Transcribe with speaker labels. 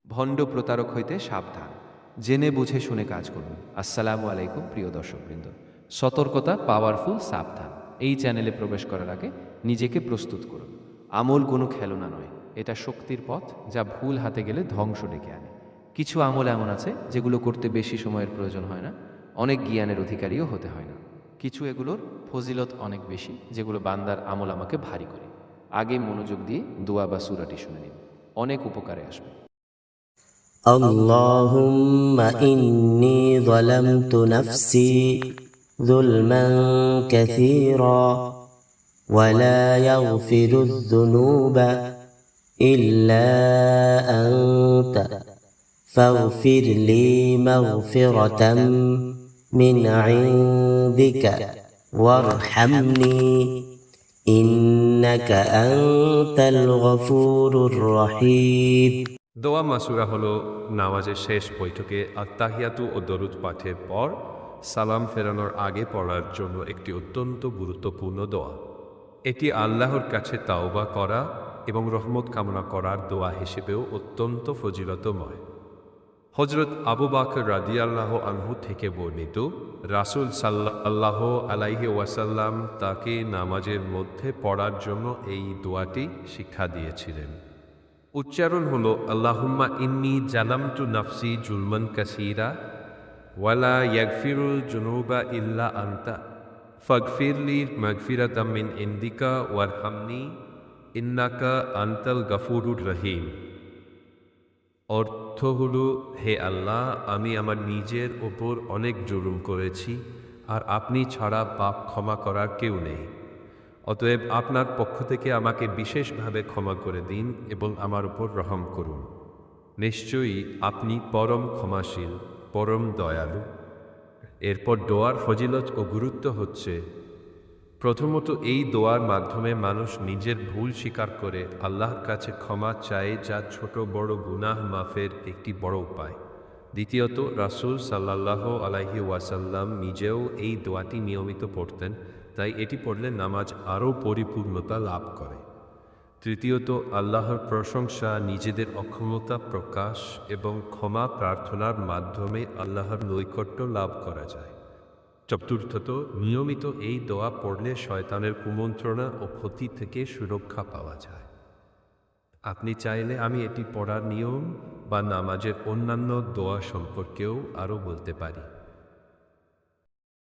Speaker 1: ভণ্ড প্রতারক হইতে সাবধান, জেনে বুঝে শুনে কাজ করুন। আসসালামু আলাইকুম প্রিয় দর্শকবৃন্দ। সতর্কতা, পাওয়ারফুল, সাবধান। এই চ্যানেলে প্রবেশ করার আগে নিজেকে প্রস্তুত করুন। আমল কোনো খেলনা নয়, এটা শক্তির পথ, যা ভুল হাতে গেলে ধ্বংস ডেকে আনে। কিছু আমল এমন আছে যেগুলো করতে বেশি সময়ের প্রয়োজন হয় না, অনেক জ্ঞানের অধিকারীও হতে হয় না। কিছু এগুলোর ফজিলত অনেক বেশি, যেগুলো বান্দার আমল আমাকে ভারী করে। আগে মনোযোগ দিয়ে দোয়া বা সূরাটি শুনে নিন, অনেক উপকারে আসবে।
Speaker 2: اللهم إني ظلمت نفسي ظلما كثيرا ولا يغفر الذنوب إلا أنت فاغفر لي مغفرة من عندك وارحمني إنك أنت الغفور الرحيم।
Speaker 3: দোয়া মাসুরা হলো নামাজের শেষ বৈঠকে আত্তাহিয়াতু ও দরুদ পাঠের পর সালাম ফেরানোর আগে পড়ার জন্য একটি অত্যন্ত গুরুত্বপূর্ণ দোয়া। এটি আল্লাহর কাছে তাওবা করা এবং রহমত কামনা করার দোয়া হিসেবেও অত্যন্ত ফজিলতময়। হজরত আবু বকর রাদিয়াল্লাহু আনহু থেকে বর্ণিত, রাসূল সাল্লাল্লাহু আলাইহি ওয়াসাল্লাম তাকে নামাজের মধ্যে পড়ার জন্য এই দোয়াটি শিক্ষা দিয়েছিলেন। উচ্চারণ হলো, আল্লাহুম্মা ইন্নী জালামতু নাফসি জুলমান কাসীরা ওয়ালা ইয়াগফিরুল জুনুবা ইল্লা আনতা ফাগফিরলি মাগফিরাতাম মিন ইনদিকা ওয়ারহামনি ইন্নাকা আনতাল গাফুরুর রহিম। অর্থ হলো, হে আল্লাহ, আমি আমার নিজের ওপর অনেক জুলুম করেছি, আর আপনি ছাড়া পাপ ক্ষমা করার কেউ নেই। অতএব আপনার পক্ষ থেকে আমাকে বিশেষভাবে ক্ষমা করে দিন এবং আমার উপর রহম করুন। নিশ্চয়ই আপনি পরম ক্ষমাশীল, পরম দয়ালু। এরপর দোয়ার ফজিলত ও গুরুত্ব হচ্ছে, প্রথমত এই দোয়ার মাধ্যমে মানুষ নিজের ভুল স্বীকার করে আল্লাহর কাছে ক্ষমা চায়, যা ছোট বড় গুনাহ মাফের একটি বড় উপায়। দ্বিতীয়ত, রাসূল সাল্লাল্লাহু আলাইহি ওয়াসাল্লাম নিজেও এই দোয়াটি নিয়মিত পড়তেন, তাই এটি পড়লে নামাজ আরও পরিপূর্ণতা লাভ করে। তৃতীয়ত, আল্লাহর প্রশংসা, নিজেদের অক্ষমতা প্রকাশ এবং ক্ষমা প্রার্থনার মাধ্যমে আল্লাহর নৈকট্য লাভ করা যায়। চতুর্থত, নিয়মিত এই দোয়া পড়লে শয়তানের কুমন্ত্রণা ও ক্ষতি থেকে সুরক্ষা পাওয়া যায়। আপনি চাইলে আমি এটি পড়ার নিয়ম বা নামাজের অন্যান্য দোয়া সম্পর্কেও আরও বলতে পারি।